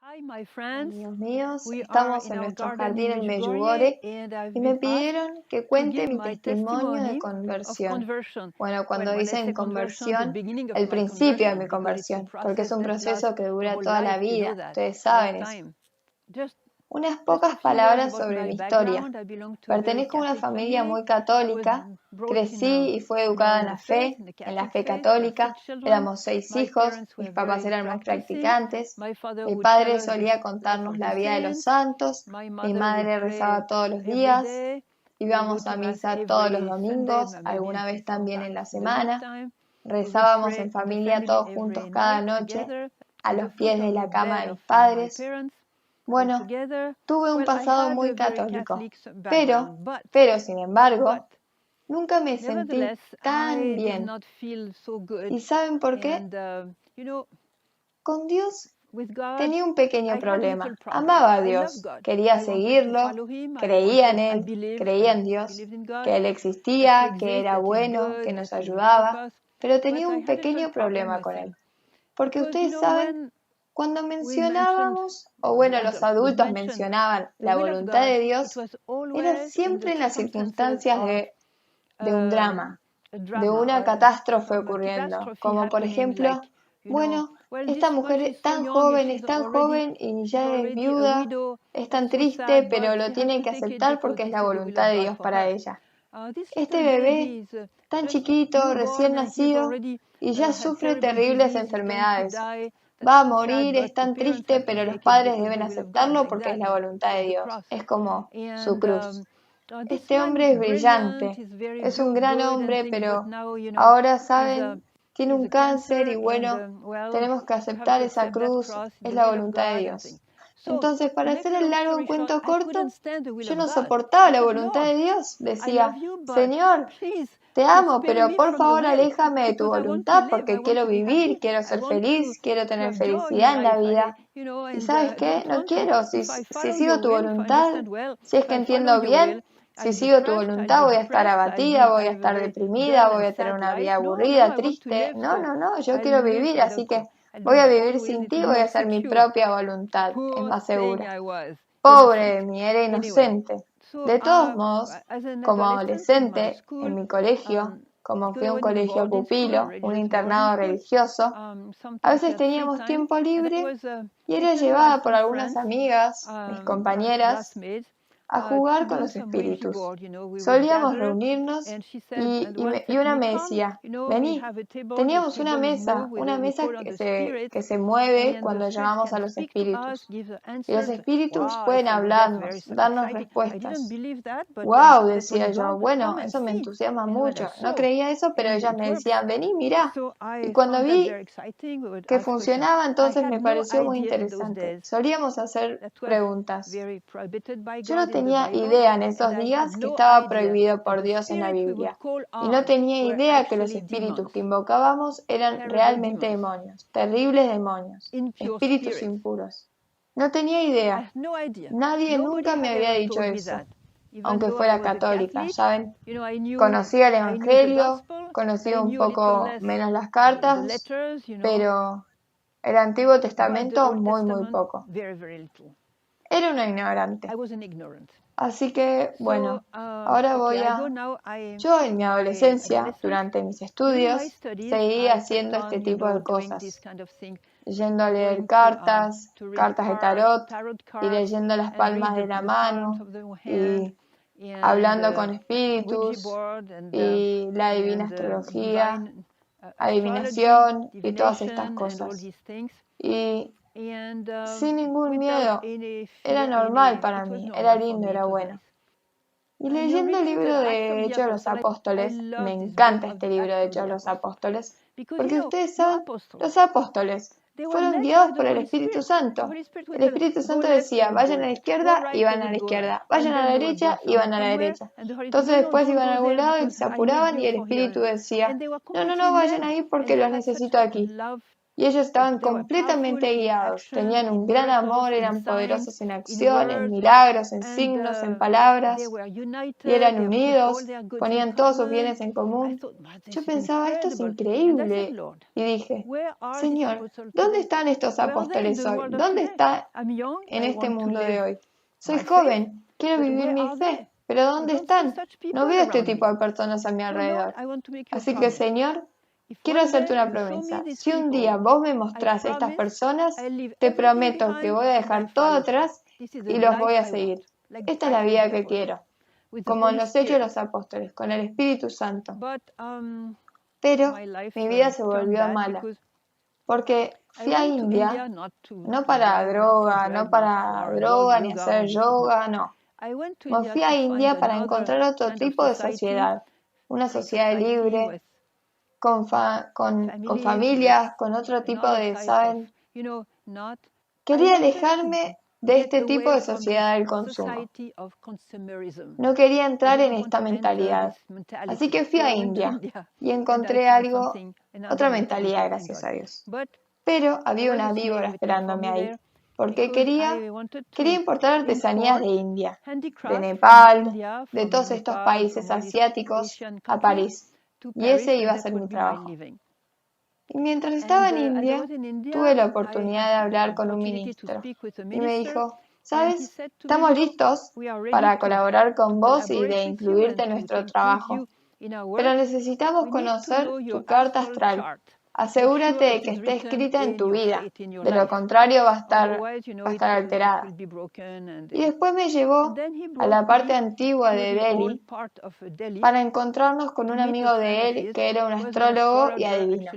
Amigos míos, estamos en nuestro jardín en Medjugorje y me pidieron que cuente mi testimonio de conversión. Bueno, cuando dicen conversión, el principio de mi conversión, porque es un proceso que dura toda la vida, ustedes saben eso. Unas pocas palabras sobre mi historia. Pertenezco a una familia muy católica, crecí y fui educada en la fe católica. Éramos 6 hijos, mis papás eran muy practicantes, mi padre solía contarnos la vida de los santos, mi madre rezaba todos los días, íbamos a misa todos los domingos, alguna vez también en la semana, rezábamos en familia todos juntos cada noche, a los pies de la cama de mis padres. Bueno, tuve un pasado muy católico, pero sin embargo, nunca me sentí tan bien. ¿Y saben por qué? Con Dios tenía un pequeño problema. Amaba a Dios, quería seguirlo, creía en Él, creía en Dios, que Él existía, que era bueno, que nos ayudaba, pero tenía un pequeño problema con Él. Porque ustedes saben, cuando mencionábamos, o bueno, los adultos mencionaban la voluntad de Dios, era siempre en las circunstancias de un drama, de una catástrofe ocurriendo, como por ejemplo, bueno, esta mujer es tan joven y ya es viuda, es tan triste, pero lo tiene que aceptar porque es la voluntad de Dios para ella. Este bebé, tan chiquito, recién nacido, y ya sufre terribles enfermedades. Va a morir, es tan triste, pero los padres deben aceptarlo porque es la voluntad de Dios. Es como su cruz. Este hombre es brillante, es un gran hombre, pero ahora, ¿saben? Tiene un cáncer y bueno, tenemos que aceptar esa cruz, es la voluntad de Dios. Entonces, para hacer el largo cuento corto, yo no soportaba la voluntad de Dios. Decía, Señor, te amo, pero por favor aléjame de tu voluntad porque quiero vivir, quiero ser feliz, quiero tener felicidad en la vida. ¿Y sabes qué? No quiero. Si sigo tu voluntad, si es que entiendo bien, si sigo tu voluntad voy a estar abatida, voy a estar deprimida, voy a tener una vida aburrida, triste. No, yo quiero vivir, así que voy a vivir sin ti, voy a hacer mi propia voluntad, es más segura. Pobre de mí, era inocente. De todos modos, como adolescente, en mi colegio, como fui a un colegio pupilo, un internado religioso, a veces teníamos tiempo libre y era llevada por algunas amigas, mis compañeras, a jugar con los espíritus. Solíamos reunirnos y una me decía, vení, teníamos una mesa que se mueve cuando llamamos a los espíritus. Y los espíritus pueden hablarnos, darnos respuestas. ¡Wow! Decía yo, bueno, eso me entusiasma mucho. No creía eso, pero ellas me decían, vení, mirá. Y cuando vi que funcionaba, entonces me pareció muy interesante. Solíamos hacer preguntas. Yo no tenía idea en esos días que estaba prohibido por Dios en la Biblia. Y no tenía idea que los espíritus que invocábamos eran realmente demonios, terribles demonios, espíritus impuros. No tenía idea. Nadie nunca me había dicho eso, aunque fuera católica, ¿saben? Conocía el Evangelio, conocía un poco menos las cartas, pero el Antiguo Testamento muy poco. Era una ignorante. Así que, bueno, ahora yo en mi adolescencia, durante mis estudios, seguí haciendo este tipo de cosas. Yendo a leer cartas de tarot, y leyendo las palmas de la mano, y hablando con espíritus, y la divina astrología, adivinación, y todas estas cosas. Y sin ningún miedo, era normal para mí, era lindo, era bueno. Y leyendo el libro de Hechos de los Apóstoles, me encanta este libro de Hechos de los Apóstoles, porque ustedes saben, los apóstoles fueron guiados por el Espíritu Santo. El Espíritu Santo decía, vayan a la izquierda, iban a la izquierda, vayan a la derecha, iban a la derecha. Entonces después iban a algún lado y se apuraban y el Espíritu decía, no, vayan ahí porque los necesito aquí. Y ellos estaban completamente guiados, tenían un gran amor, eran poderosos en acción, en milagros, en signos, en palabras, y eran unidos, ponían todos sus bienes en común. Yo pensaba, esto es increíble, y dije, Señor, ¿dónde están estos apóstoles hoy? ¿Dónde está en este mundo de hoy? Soy joven, quiero vivir mi fe, pero ¿dónde están? No veo este tipo de personas a mi alrededor. Así que, Señor, quiero hacerte una promesa. Si un día vos me mostrás estas personas, te prometo que voy a dejar todo atrás y los voy a seguir. Esta es la vida que quiero, como los hechos de los apóstoles, con el Espíritu Santo. Pero mi vida se volvió mala, porque fui a India, no para droga, ni hacer yoga, no. Me fui a India para encontrar otro tipo de sociedad, una sociedad libre, con familias, con otro tipo de, ¿saben? Quería alejarme de este tipo de sociedad del consumo. No quería entrar en esta mentalidad. Así que fui a India y encontré otra mentalidad, gracias a Dios. Pero había una víbora esperándome ahí, porque quería importar artesanías de India, de Nepal, de todos estos países asiáticos a París. Y ese iba a ser mi trabajo. Y mientras estaba en India, tuve la oportunidad de hablar con un ministro. Y me dijo, ¿sabes? Estamos listos para colaborar con vos y de incluirte en nuestro trabajo. Pero necesitamos conocer tu carta astral. Asegúrate de que esté escrita en tu vida. De lo contrario va a estar alterada. Y después me llevó a la parte antigua de Delhi para encontrarnos con un amigo de él que era un astrólogo y adivino.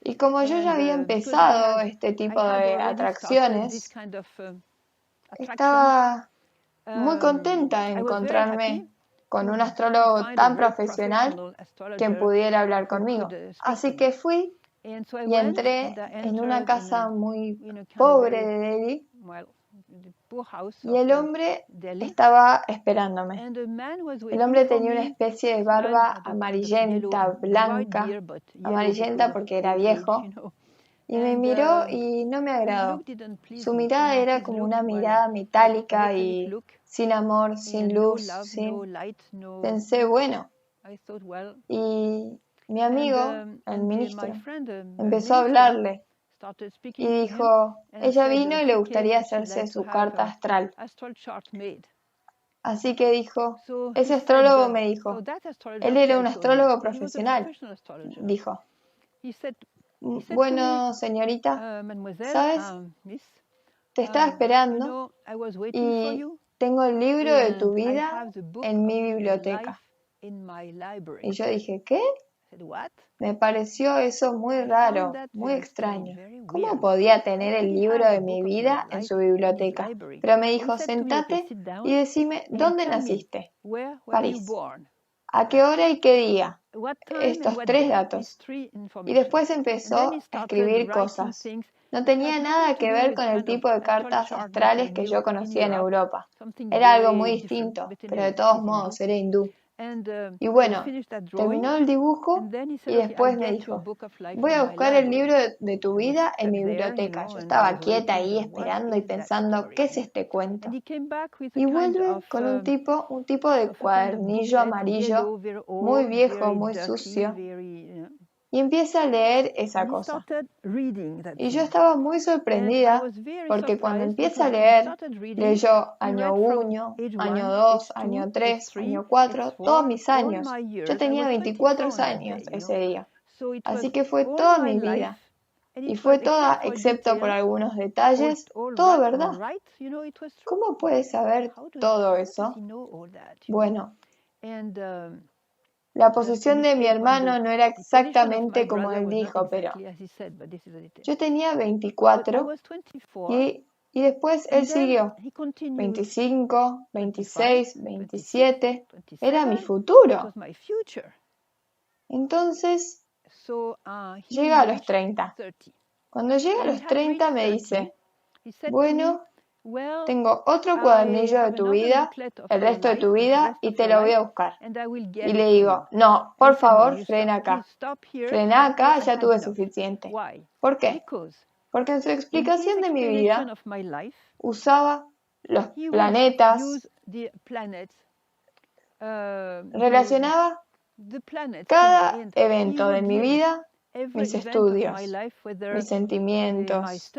Y como yo ya había empezado este tipo de atracciones, estaba muy contenta de encontrarme con un astrólogo tan profesional que pudiera hablar conmigo. Así que fui y entré en una casa muy pobre de Delhi y el hombre estaba esperándome. El hombre tenía una especie de barba amarillenta, blanca, amarillenta porque era viejo, y me miró y no me agradó. Su mirada era como una mirada metálica y sin amor, sin luz, Pensé, bueno, y mi amigo, el ministro, empezó a hablarle y dijo, ella vino y le gustaría hacerse su carta astral. Así que dijo, ese astrólogo me dijo, él era un astrólogo profesional, dijo. Bueno, señorita, ¿sabes? Te estaba esperando y tengo el libro de tu vida en mi biblioteca. Y yo dije, ¿qué? Me pareció eso muy raro, muy extraño. ¿Cómo podía tener el libro de mi vida en su biblioteca? Pero me dijo, sentate y decime, ¿dónde naciste? París. ¿A qué hora y qué día? Estos 3 datos. Y después empezó a escribir cosas. No tenía nada que ver con el tipo de cartas astrales que yo conocía en Europa. Era algo muy distinto, pero de todos modos era hindú. Y bueno, terminó el dibujo y después me dijo, voy a buscar el libro de tu vida en mi biblioteca. Yo estaba quieta ahí esperando y pensando, ¿qué es este cuento? Y vuelve con un tipo de cuadernillo amarillo, muy viejo, muy sucio, y empieza a leer esa cosa. Y yo estaba muy sorprendida porque cuando empieza a leer, leyó año 1, año 2, año 3, año 4, todos mis años. Yo tenía 24 años ese día. Así que fue toda mi vida. Y fue toda, excepto por algunos detalles, todo verdad. ¿Cómo puedes saber todo eso? Bueno, la posición de mi hermano no era exactamente como él dijo, pero yo tenía 24 y después él siguió. 25, 26, 27, era mi futuro. Entonces, llega a los 30. Cuando llega a los 30 me dice, bueno, tengo otro cuadernillo de tu vida, el resto de tu vida, y te lo voy a buscar. Y le digo, no, por favor, frena acá. Frena acá, ya tuve suficiente. ¿Por qué? Porque en su explicación de mi vida usaba los planetas, relacionaba cada evento de mi vida, mis estudios, mis sentimientos,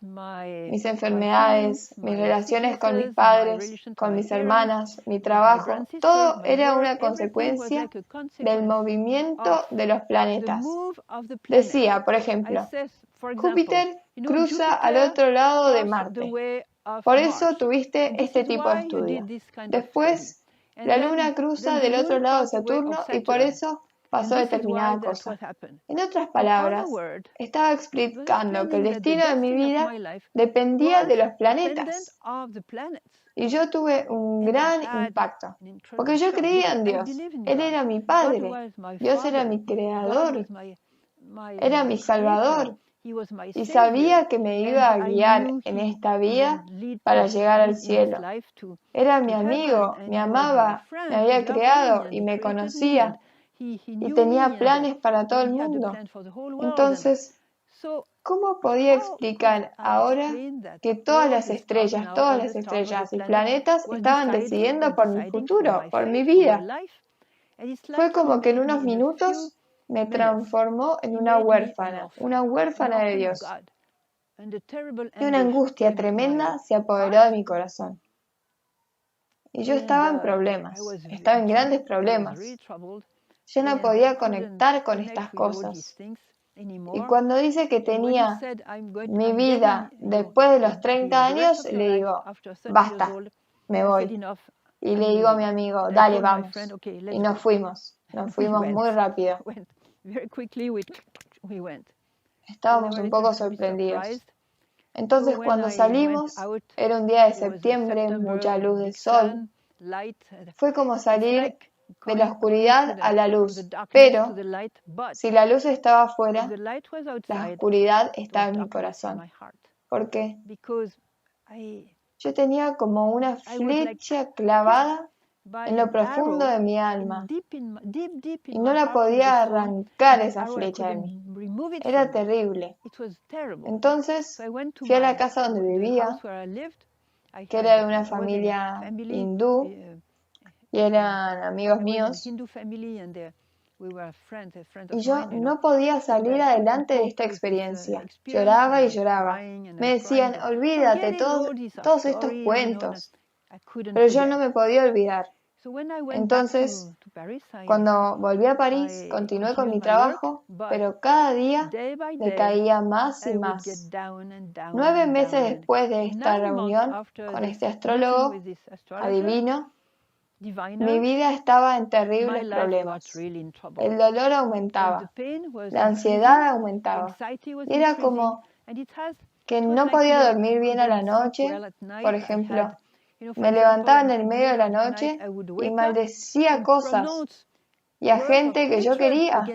mis enfermedades, mis relaciones con mis padres, con mis hermanas, mi trabajo, todo era una consecuencia del movimiento de los planetas. Decía, por ejemplo, Júpiter cruza al otro lado de Marte. Por eso tuviste este tipo de estudio. Después, la Luna cruza del otro lado de Saturno y por eso pasó determinada cosa. En otras palabras, estaba explicando que el destino de mi vida dependía de los planetas. Y yo tuve un gran impacto, porque yo creía en Dios. Él era mi Padre. Dios era mi Creador. Era mi Salvador. Y sabía que me iba a guiar en esta vía para llegar al cielo. Era mi amigo, me amaba, me había creado y me conocía. Y tenía planes para todo el mundo. Entonces, ¿cómo podía explicar ahora que todas las estrellas y planetas estaban decidiendo por mi futuro, por mi vida? Fue como que en unos minutos me transformó en una huérfana de Dios. Y una angustia tremenda se apoderó de mi corazón. Y yo estaba en problemas, estaba en grandes problemas. Yo no podía conectar con estas cosas. Y cuando dice que tenía mi vida después de los 30 años, le digo, basta, me voy. Y le digo a mi amigo, dale, vamos. Y nos fuimos muy rápido. Estábamos un poco sorprendidos. Entonces cuando salimos, era un día de septiembre, mucha luz del sol. Fue como salir de la oscuridad a la luz, pero si la luz estaba afuera, la oscuridad estaba en mi corazón. ¿Por qué? Yo tenía como una flecha clavada en lo profundo de mi alma y no la podía arrancar esa flecha de mí. Era terrible. Entonces fui a la casa donde vivía, que era de una familia hindú, y eran amigos míos, y yo no podía salir adelante de esta experiencia. Lloraba y lloraba. Me decían, olvídate todos estos cuentos, pero yo no me podía olvidar. Entonces, cuando volví a París, continué con mi trabajo, pero cada día me caía más y más. 9 meses después de esta reunión con este astrólogo adivino, mi vida estaba en terribles problemas. El dolor aumentaba, la ansiedad aumentaba. Y era como que no podía dormir bien a la noche. Por ejemplo, me levantaba en el medio de la noche y maldecía cosas y a gente que yo quería.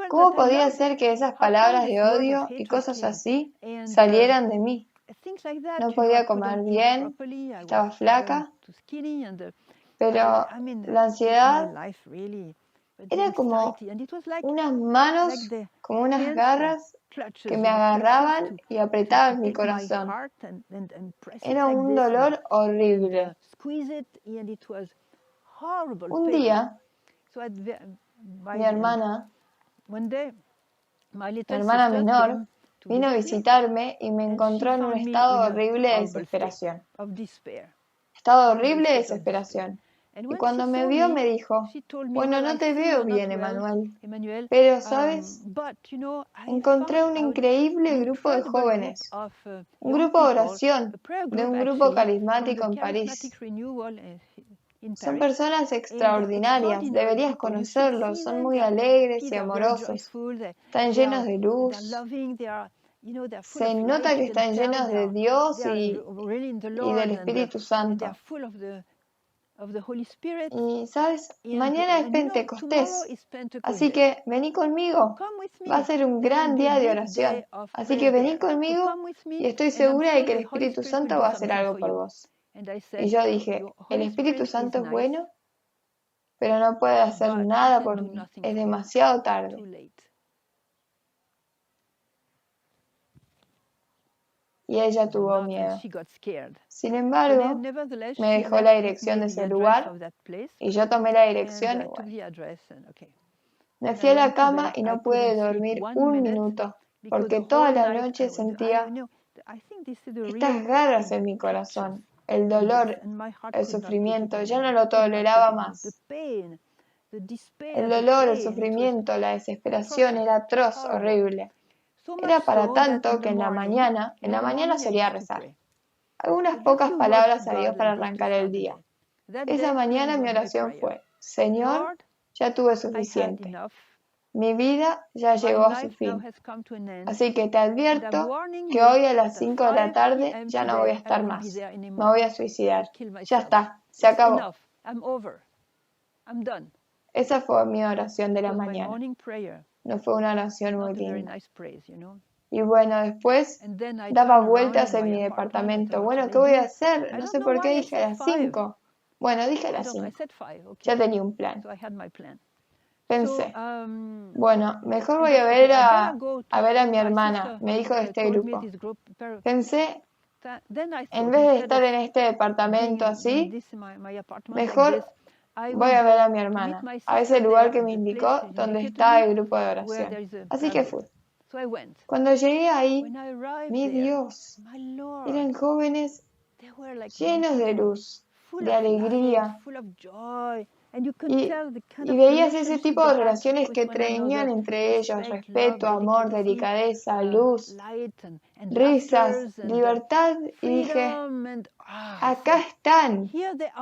¿Cómo podía ser que esas palabras de odio y cosas así salieran de mí? No podía comer bien, estaba flaca, pero la ansiedad era como unas manos, como unas garras que me agarraban y apretaban mi corazón. Era un dolor horrible. Un día, mi hermana menor, vino a visitarme y me encontró en un estado horrible de desesperación. Y cuando me vio me dijo, bueno, no te veo bien, Emanuel, pero, ¿sabes? Encontré un increíble grupo de jóvenes, un grupo de oración, de un grupo carismático en París. Son personas extraordinarias, deberías conocerlos, son muy alegres y amorosos, están llenos de luz, se nota que están llenos de Dios y del Espíritu Santo. Y, ¿sabes? Mañana es Pentecostés, así que vení conmigo. Va a ser un gran día de oración. Así que vení conmigo y estoy segura de que el Espíritu Santo va a hacer algo por vos. Y yo dije, el Espíritu Santo es bueno, pero no puede hacer nada por mí. Es demasiado tarde. Y ella tuvo miedo. Sin embargo, me dejó la dirección de ese lugar y yo tomé la dirección igual. Me fui a la cama y no pude dormir un minuto porque toda la noche sentía estas garras en mi corazón, el dolor, el sufrimiento. Ya no lo toleraba más. El dolor, el sufrimiento, la desesperación era atroz, horrible. Era para tanto que en la mañana sería rezar. Algunas pocas palabras a Dios para arrancar el día. Esa mañana mi oración fue, Señor, ya tuve suficiente. Mi vida ya llegó a su fin. Así que te advierto que hoy a las 5 de la tarde ya no voy a estar más. Me voy a suicidar. Ya está, se acabó. Esa fue mi oración de la mañana. No fue una oración muy linda. Y bueno, después daba vueltas en mi departamento. Bueno, ¿qué voy a hacer? No sé por qué dije a las 5. Bueno, dije a las 5. Ya tenía un plan. Pensé, bueno, mejor voy a ver a mi hermana, me dijo de este grupo. Pensé, en vez de estar en este departamento así, mejor voy a ver a mi hermana, a ese lugar que me indicó donde está el grupo de oración. Así que fui. Cuando llegué ahí, mi Dios, eran jóvenes llenos de luz, de alegría. Y veías ese tipo de relaciones que tenían entre ellos, respeto, amor, delicadeza, luz, risas, libertad, y dije, acá están,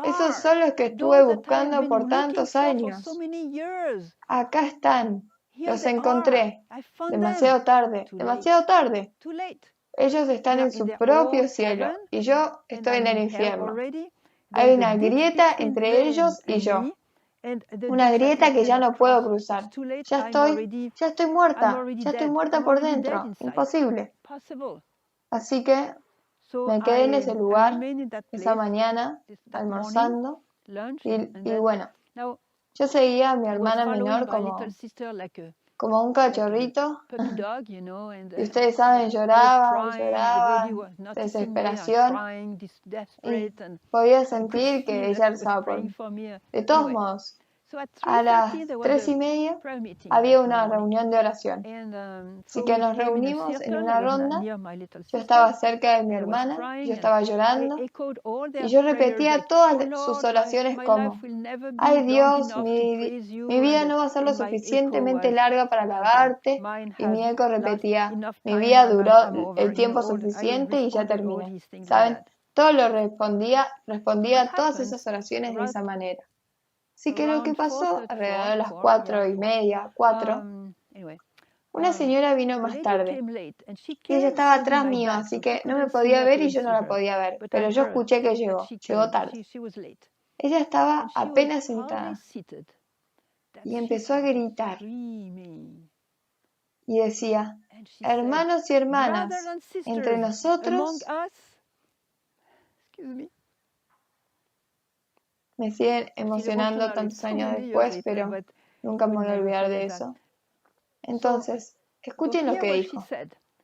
esos son los que estuve buscando por tantos años, acá están, los encontré, demasiado tarde, ellos están en su propio cielo y yo estoy en el infierno. Hay una grieta entre ellos y yo. Una grieta que ya no puedo cruzar. Ya estoy muerta por dentro. Imposible. Así que me quedé en ese lugar esa mañana almorzando y bueno, yo seguía a mi hermana menor como un cachorrito. Y ustedes saben, lloraba, desesperación. Y podía sentir que ella rezaba por mí. De todos modos, a las 3:30 había una reunión de oración. Así que nos reunimos en una ronda. Yo estaba cerca de mi hermana, yo estaba llorando y yo repetía todas sus oraciones como: ay Dios, mi vida no va a ser lo suficientemente larga para alabarte. Y mi eco repetía: mi vida duró el tiempo suficiente y ya terminé. ¿Saben? Todo lo respondía a todas esas oraciones de esa manera. Así que lo que pasó, alrededor de las 4:30, 4, una señora vino más tarde y ella estaba atrás mío, así que no me podía ver y yo no la podía ver, pero yo escuché que llegó tarde. Ella estaba apenas sentada y empezó a gritar y decía: hermanos y hermanas, entre nosotros. Me siguen emocionando tantos años después, pero nunca me voy a olvidar de eso. Entonces, escuchen lo que dijo.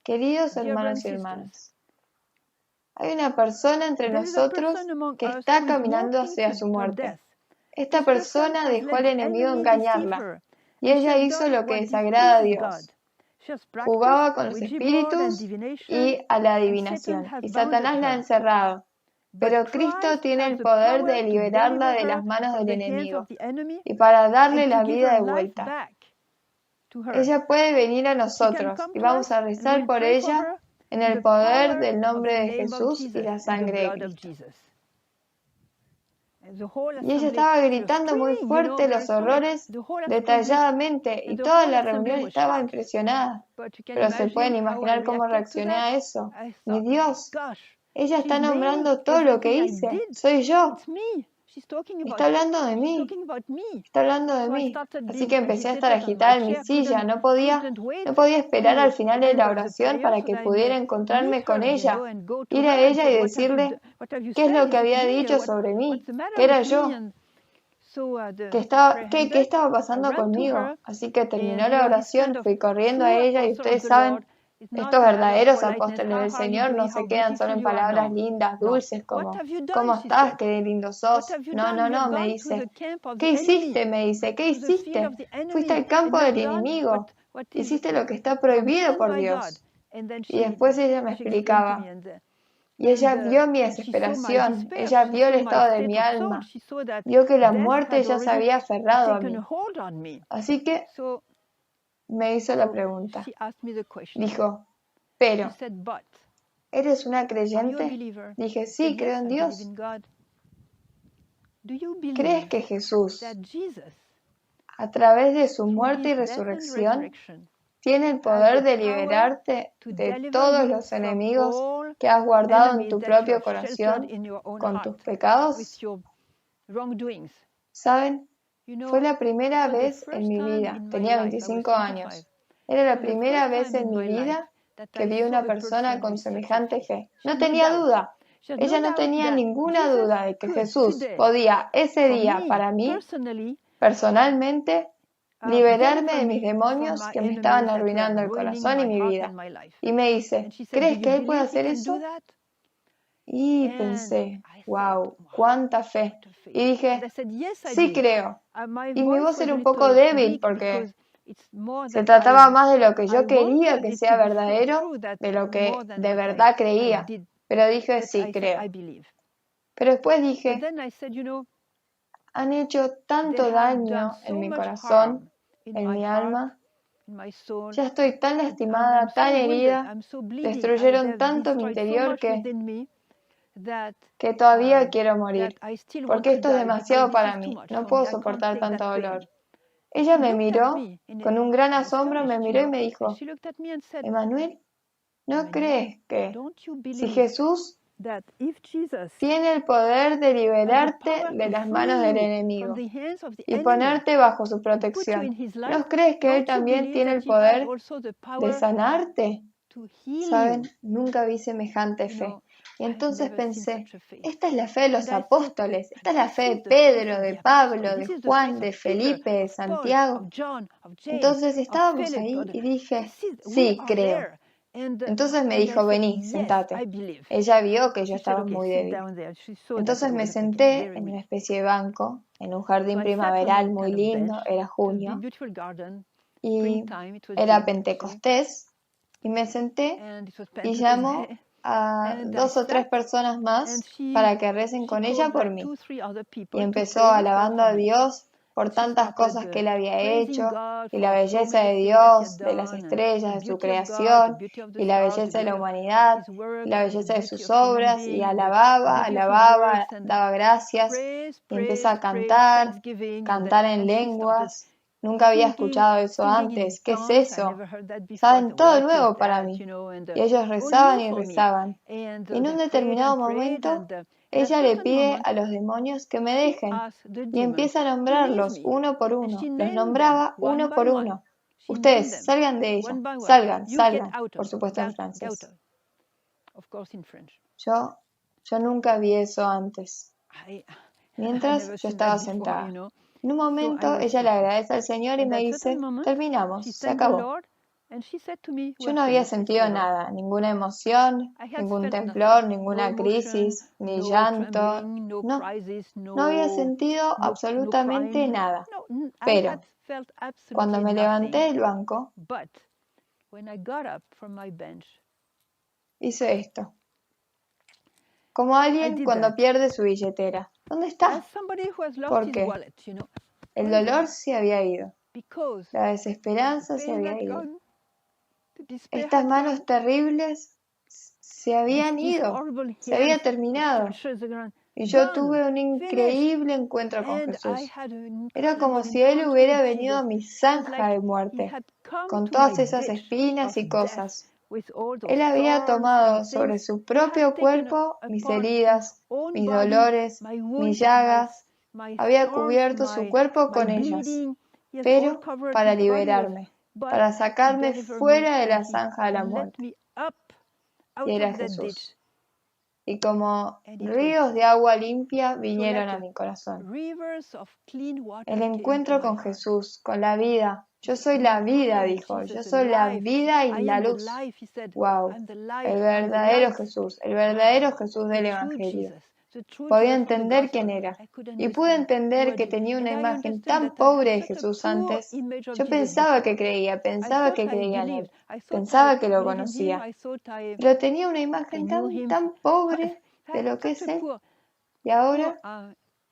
Queridos hermanos y hermanas, hay una persona entre nosotros que está caminando hacia su muerte. Esta persona dejó al enemigo engañarla y ella hizo lo que desagrada a Dios. Jugaba con los espíritus y a la adivinación, y Satanás la ha encerrado. Pero Cristo tiene el poder de liberarla de las manos del enemigo y para darle la vida de vuelta. Ella puede venir a nosotros y vamos a rezar por ella en el poder del nombre de Jesús y la sangre de Cristo. Y ella estaba gritando muy fuerte los horrores detalladamente y toda la reunión estaba impresionada. Pero se pueden imaginar cómo reaccioné a eso. Mi Dios, ella está nombrando todo lo que hice. Soy yo. Está hablando de mí. Está hablando de mí. Así que empecé a estar agitada en mi silla. No podía esperar al final de la oración para que pudiera encontrarme con ella, ir a ella y decirle qué es lo que había dicho sobre mí, qué era yo, qué estaba pasando conmigo. Así que terminó la oración, fui corriendo a ella y ustedes saben, estos verdaderos apóstoles del Señor no se quedan solo en palabras lindas, dulces, como ¿cómo estás? Qué lindo sos. No, me dice. ¿Qué hiciste? Me dice. ¿Qué hiciste? Fuiste al campo del enemigo. Hiciste lo que está prohibido por Dios. Y después ella me explicaba. Y ella vio mi desesperación, ella vio el estado de mi alma, vio que la muerte ya se había aferrado a mí. Así que me hizo la pregunta. Dijo, pero, ¿eres una creyente? Dije, sí, creo en Dios. ¿Crees que Jesús, a través de su muerte y resurrección, tiene el poder de liberarte de todos los enemigos que has guardado en tu propio corazón con tus pecados? ¿Saben? Fue la primera vez en mi vida, tenía 25 años. Era la primera vez en mi vida que vi una persona con semejante fe. No tenía duda. Ella no tenía ninguna duda de que Jesús podía ese día para mí, personalmente, liberarme de mis demonios que me estaban arruinando el corazón y mi vida. Y me dice, ¿crees que Él puede hacer eso? Y pensé, wow, cuánta fe. Y dije, sí creo. Y mi voz era un poco débil porque se trataba más de lo que yo quería que sea verdadero, de lo que de verdad creía. Pero dije, sí creo. Pero después dije, han hecho tanto daño en mi corazón, en mi alma. Ya estoy tan lastimada, tan herida. Destruyeron tanto mi interior que todavía quiero morir. Porque esto es demasiado para mí. No puedo soportar tanto dolor. Ella me miró, con un gran asombro me miró y me dijo, Emmanuel, ¿no crees que si Jesús tiene el poder de liberarte de las manos del enemigo y ponerte bajo su protección, ¿no crees que Él también tiene el poder de sanarte? ¿Saben? Nunca vi semejante fe. Y entonces pensé, esta es la fe de los apóstoles, esta es la fe de Pedro, de Pablo, de Juan, de Felipe, de Santiago. Entonces estábamos ahí y dije, sí, creo. Entonces me dijo, vení, sentate. Ella vio que yo estaba muy débil. Entonces me senté en una especie de banco, en un jardín primaveral muy lindo, era junio, y era Pentecostés, y me senté y llamó a 2 o 3 personas más para que recen con ella por mí. Y empezó alabando a Dios por tantas cosas que Él había hecho, y la belleza de Dios, de las estrellas, de su creación, y la belleza de la humanidad, y la belleza de sus obras, y alababa, daba gracias, y empieza a cantar en lenguas. Nunca había escuchado eso antes. ¿Qué es eso? Saben, todo nuevo para mí. Y ellos rezaban y rezaban. Y en un determinado momento, ella le pide a los demonios que me dejen. Y empieza a nombrarlos uno por uno. Los nombraba uno por uno. Ustedes, salgan de ella. Salgan. Por supuesto en francés. Yo nunca vi eso antes. Mientras yo estaba sentada. En un momento ella le agradece al Señor y me dice, terminamos, se acabó. Yo no había sentido nada, ninguna emoción, ningún temblor, ninguna crisis, ni llanto, no había sentido absolutamente nada. Pero cuando me levanté del banco, hice esto. Como alguien cuando pierde su billetera. ¿Dónde está? Porque el dolor se había ido. La desesperanza se había ido. Estas manos terribles se habían ido. Se había terminado. Y yo tuve un increíble encuentro con Jesús. Era como si Él hubiera venido a mi zanja de muerte, con todas esas espinas y cosas. Él había tomado sobre su propio cuerpo mis heridas, mis dolores, mis llagas, había cubierto su cuerpo con ellas, pero para liberarme, para sacarme fuera de la zanja de la muerte. Y era Jesús. Y como ríos de agua limpia vinieron a mi corazón. El encuentro con Jesús, con la vida. Yo soy la vida, dijo. Yo soy la vida y la luz. Wow. El verdadero Jesús del Evangelio. Podía entender quién era. Y pude entender que tenía una imagen tan pobre de Jesús antes. Yo pensaba que creía en Él. Pensaba que lo conocía. Pero tenía una imagen tan pobre de lo que es Él. Y ahora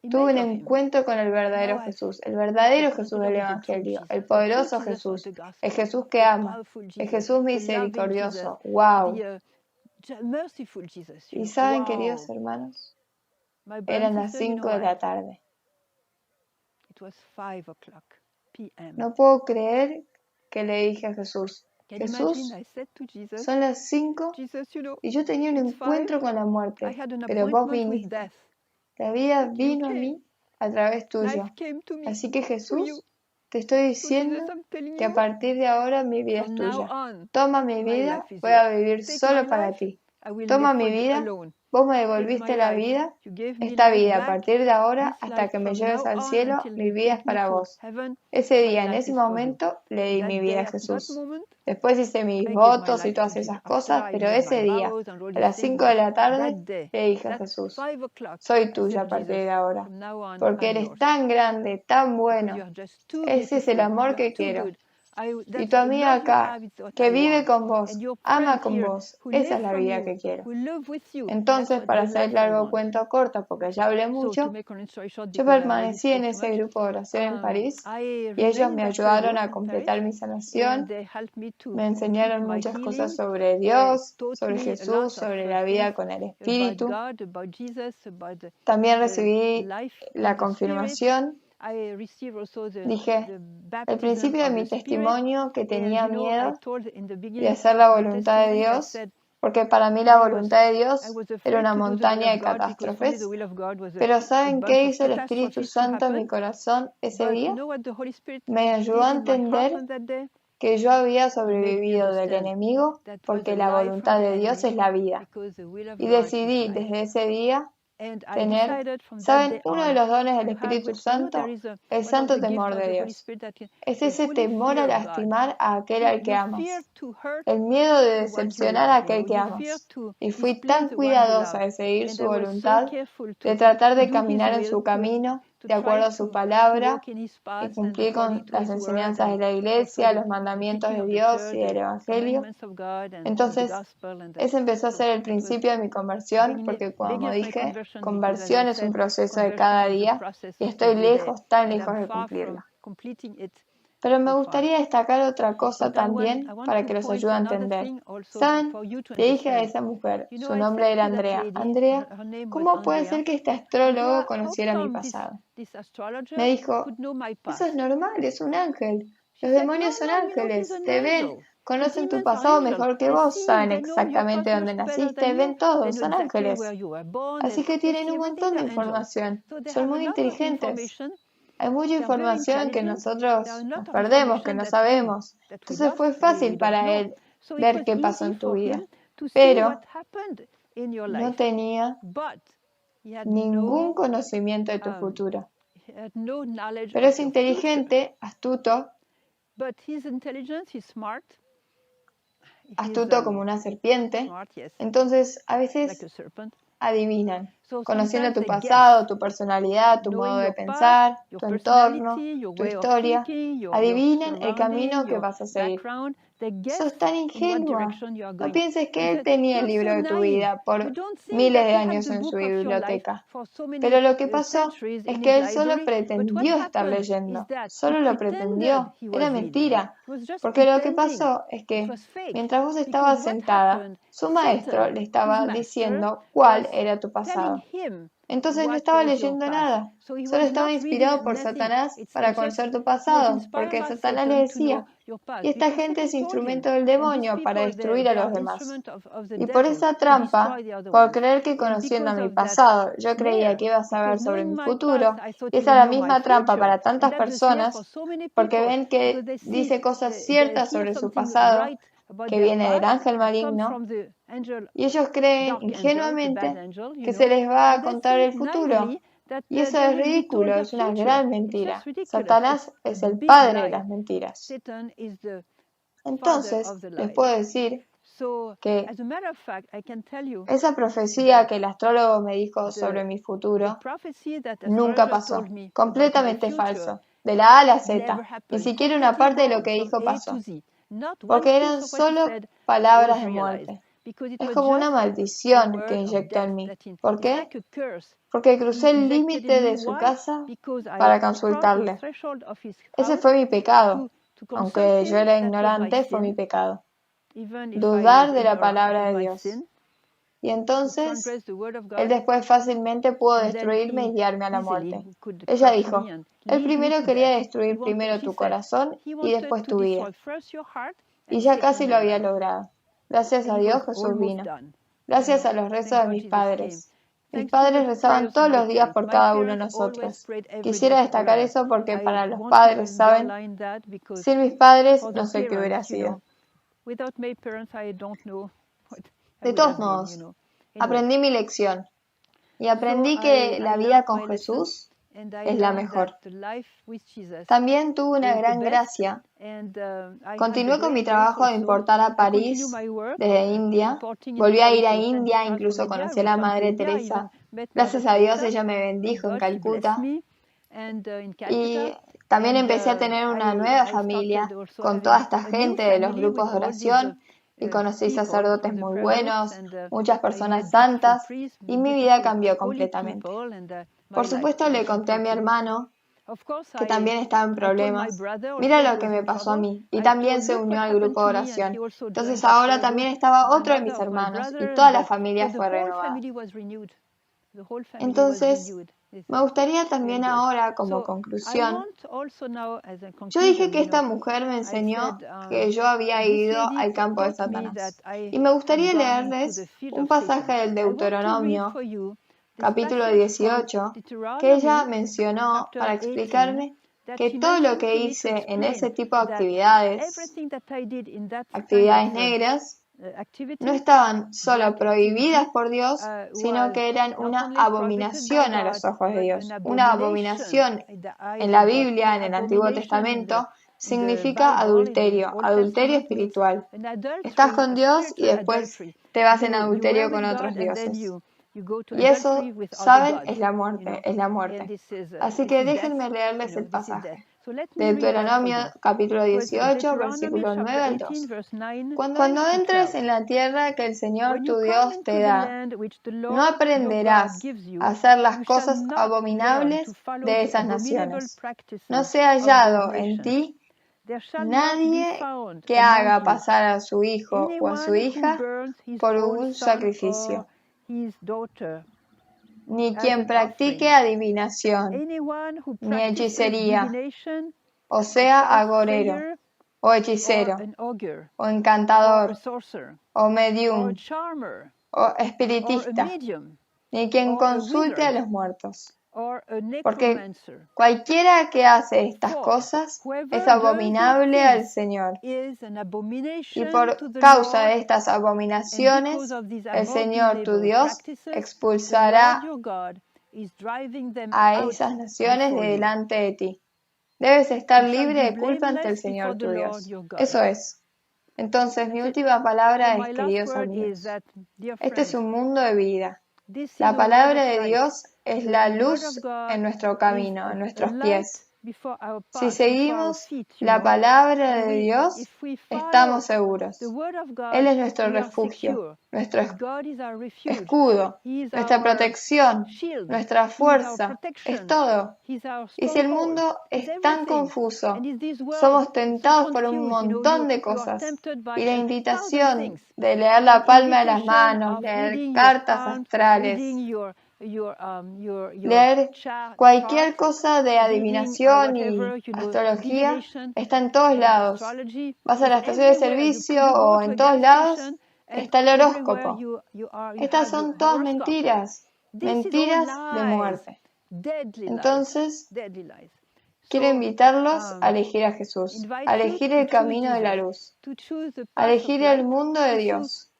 tuve un encuentro con el verdadero Jesús del Evangelio, el poderoso Jesús, el Jesús que ama, el Jesús misericordioso. ¡Wow! Y saben, queridos hermanos, eran las 5 de la tarde. No puedo creer que le dije a Jesús, Jesús, son las 5 y yo tenía un encuentro con la muerte, pero vos viniste. La vida vino a mí a través tuyo. Así que Jesús, te estoy diciendo que a partir de ahora mi vida es tuya. Toma mi vida, voy a vivir solo para ti. Toma mi vida, vos me devolviste la vida, esta vida a partir de ahora hasta que me lleves al cielo, mi vida es para vos. Ese día, en ese momento, le di mi vida a Jesús. Después hice mis votos y todas esas cosas, pero ese día, a las 5 de la tarde, le dije a Jesús, soy tuya a partir de ahora, porque eres tan grande, tan bueno. Ese es el amor que quiero. Y tu amiga acá, que vive con vos, ama con vos, esa es la vida que quiero. Entonces, para hacer el largo cuento corto, porque ya hablé mucho, yo permanecí en ese grupo de oración en París y ellos me ayudaron a completar mi sanación, me enseñaron muchas cosas sobre Dios, sobre Jesús, sobre la vida con el Espíritu. También recibí la confirmación. Dije, al principio de mi testimonio, que tenía miedo de hacer la voluntad de Dios, porque para mí la voluntad de Dios era una montaña de catástrofes. Pero ¿saben qué hizo el Espíritu Santo en mi corazón ese día? Me ayudó a entender que yo había sobrevivido del enemigo porque la voluntad de Dios es la vida. Y decidí desde ese día tener, ¿saben? Uno de los dones del Espíritu Santo, el santo temor de Dios. Es ese temor a lastimar a aquel al que amas, el miedo de decepcionar a aquel que amas. Y fui tan cuidadosa de seguir su voluntad, de tratar de caminar en su camino, de acuerdo a su palabra, y cumplir con las enseñanzas de la iglesia, los mandamientos de Dios y del Evangelio. Entonces, ese empezó a ser el principio de mi conversión, porque como dije, conversión es un proceso de cada día y estoy lejos, tan lejos de cumplirlo. Pero me gustaría destacar otra cosa también para que los ayude a entender. ¿Saben? Le dije a esa mujer, su nombre era Andrea. Andrea, ¿cómo puede ser que este astrólogo conociera mi pasado? Me dijo, eso es normal, es un ángel. Los demonios son ángeles, te ven, conocen tu pasado mejor que vos, saben exactamente dónde naciste, ven todo, son ángeles. Así que tienen un montón de información, son muy inteligentes. Hay mucha información que nosotros nos perdemos, que no sabemos. Entonces fue fácil para él ver qué pasó en tu vida. Pero no tenía ningún conocimiento de tu futuro. Pero es inteligente, astuto como una serpiente. Entonces, a veces adivinan, conociendo tu pasado, tu personalidad, tu modo de pensar, tu entorno, tu historia, adivinan el camino que vas a seguir. Sos tan ingenua. No pienses que él tenía el libro de tu vida por miles de años en su biblioteca. Pero lo que pasó es que él solo pretendió estar leyendo. Solo lo pretendió. Era mentira. Porque lo que pasó es que mientras vos estabas sentada, su maestro le estaba diciendo cuál era tu pasado. Entonces no estaba leyendo nada, solo estaba inspirado por Satanás para conocer tu pasado, porque Satanás le decía, Y esta gente es instrumento del demonio para destruir a los demás. Y por esa trampa, por creer que conociendo mi pasado, yo creía que iba a saber sobre mi futuro, y esa es la misma trampa para tantas personas, porque ven que dice cosas ciertas sobre su pasado, que viene del ángel maligno, y ellos creen ingenuamente que se les va a contar el futuro. Y eso es ridículo, es una gran mentira. Satanás es el padre de las mentiras. Entonces, les puedo decir que esa profecía que el astrólogo me dijo sobre mi futuro nunca pasó. Completamente falso. De la A a la Z. Ni siquiera una parte de lo que dijo pasó. Porque eran solo palabras de muerte. Es como una maldición que inyectó en mí. ¿Por qué? Porque crucé el límite de su casa para consultarle. Ese fue mi pecado. Aunque yo era ignorante, fue mi pecado. Dudar de la palabra de Dios. Y entonces, él después fácilmente pudo destruirme y guiarme a la muerte. Ella dijo, él primero quería destruir primero tu corazón y después tu vida. Y ya casi lo había logrado. Gracias a Dios Jesús vino. Gracias a los rezos de mis padres. Mis padres rezaban todos los días por cada uno de nosotros. Quisiera destacar eso porque para los padres, ¿saben? Sin mis padres no sé qué hubiera sido. De todos modos, aprendí mi lección. Y aprendí que la vida con Jesús es la mejor. También tuve una gran gracia. Continué con mi trabajo de importar a París desde India. Volví a ir a India, incluso conocí a la Madre Teresa. Gracias a Dios ella me bendijo en Calcuta. Y también empecé a tener una nueva familia con toda esta gente de los grupos de oración. Y conocí sacerdotes muy buenos, muchas personas santas, y mi vida cambió completamente. Por supuesto le conté a mi hermano, que también estaba en problemas. Mira lo que me pasó a mí. Y también se unió al grupo de oración. Entonces ahora también estaba otro de mis hermanos y toda la familia fue renovada. Entonces, me gustaría también ahora, como conclusión, yo dije que esta mujer me enseñó que yo había ido al campo de Satanás. Y me gustaría leerles un pasaje del Deuteronomio, capítulo 18, que ella mencionó para explicarme que todo lo que hice en ese tipo de actividades negras, no estaban solo prohibidas por Dios, sino que eran una abominación a los ojos de Dios. Una abominación en la Biblia, en el Antiguo Testamento, significa adulterio, adulterio espiritual. Estás con Dios y después te vas en adulterio con otros dioses. Y eso, ¿saben? Es la muerte, es la muerte. Así que déjenme leerles el pasaje. Deuteronomio capítulo 18, versículo 9 al 2. Cuando entres en la tierra que el Señor tu Dios te da, no aprenderás a hacer las cosas abominables de esas naciones. No sea hallado en ti nadie que haga pasar a su hijo o a su hija por un sacrificio, ni quien practique adivinación, ni hechicería, o sea, agorero, o hechicero, o encantador, o medium, o espiritista, ni quien consulte a los muertos. Porque cualquiera que hace estas cosas es abominable al Señor. Y por causa de estas abominaciones, el Señor tu Dios expulsará a esas naciones de delante de ti. Debes estar libre de culpa ante el Señor tu Dios. Eso es. Entonces, mi última palabra es, queridos amigos, este es un mundo de vida. La palabra de Dios es la luz en nuestro camino, en nuestros pies. Si seguimos la palabra de Dios, estamos seguros. Él es nuestro refugio, nuestro escudo, nuestra protección, nuestra fuerza, es todo. Y si el mundo es tan confuso, somos tentados por un montón de cosas. Y la invitación de leer la palma de las manos, leer cartas astrales, Leer cualquier cosa de adivinación y astrología está en todos lados. Vas a la estación de servicio o en todos lados está el horóscopo. Estas son todas mentiras, mentiras de muerte. Entonces, quiero invitarlos a elegir a Jesús, a elegir el camino de la luz, a elegir el mundo de Dios,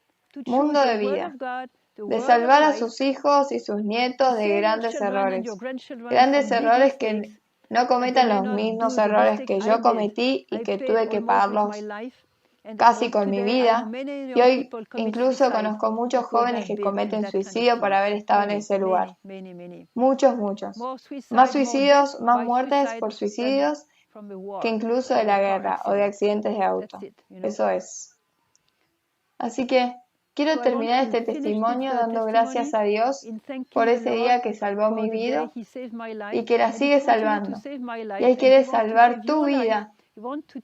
mundo de vida, de salvar a sus hijos y sus nietos de grandes errores que no cometan los mismos errores que yo cometí y que tuve que pagarlos casi con mi vida. Y hoy incluso conozco muchos jóvenes que cometen suicidio por haber estado en ese lugar. Muchos. Más suicidios, más muertes por suicidios que incluso de la guerra o de accidentes de auto. Eso es. Así que quiero terminar este testimonio dando gracias a Dios por ese día que salvó mi vida y que la sigue salvando. Y Él quiere salvar tu vida.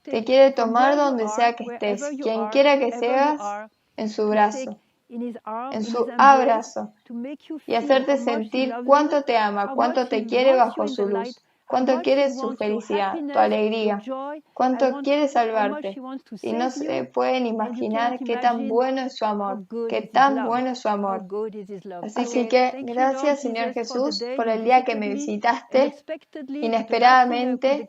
Te quiere tomar donde sea que estés, quien quiera que seas, en su brazo, en su abrazo, y hacerte sentir cuánto te ama, cuánto te quiere bajo su luz, cuánto quiere su felicidad, tu alegría, cuánto quiere salvarte. Y no se pueden imaginar qué tan bueno es su amor, qué tan bueno es su amor. Así que gracias, Señor Jesús, por el día que me visitaste inesperadamente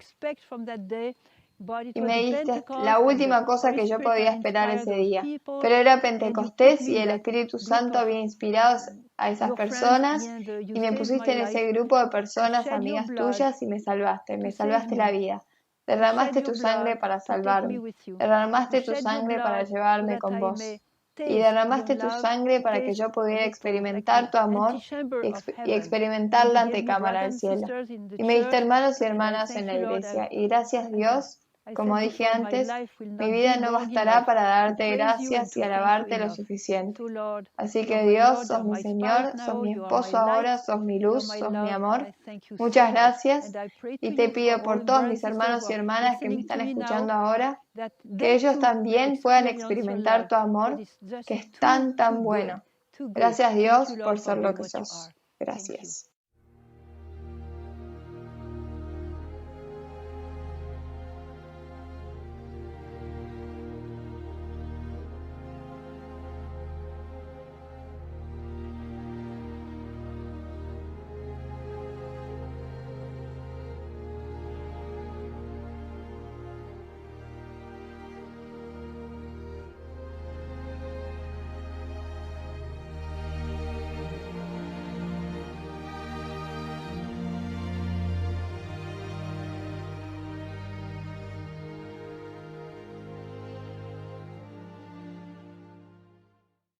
y me diste la última cosa que yo podía esperar ese día. Pero era Pentecostés y el Espíritu Santo había inspirado a esas personas y me pusiste en ese grupo de personas, amigas tuyas, y me salvaste la vida. Derramaste tu sangre para salvarme, derramaste tu sangre para llevarme con vos y derramaste tu sangre para que yo pudiera experimentar tu amor y experimentar la antecámara del cielo. Y me diste hermanos y hermanas en la iglesia y gracias Dios. Como dije antes, mi vida no bastará para darte gracias y alabarte lo suficiente. Así que Dios, sos mi Señor, sos mi esposo ahora, sos mi luz, sos mi amor. Muchas gracias y te pido por todos mis hermanos y hermanas que me están escuchando ahora, que ellos también puedan experimentar tu amor, que es tan bueno. Gracias Dios por ser lo que sos. Gracias.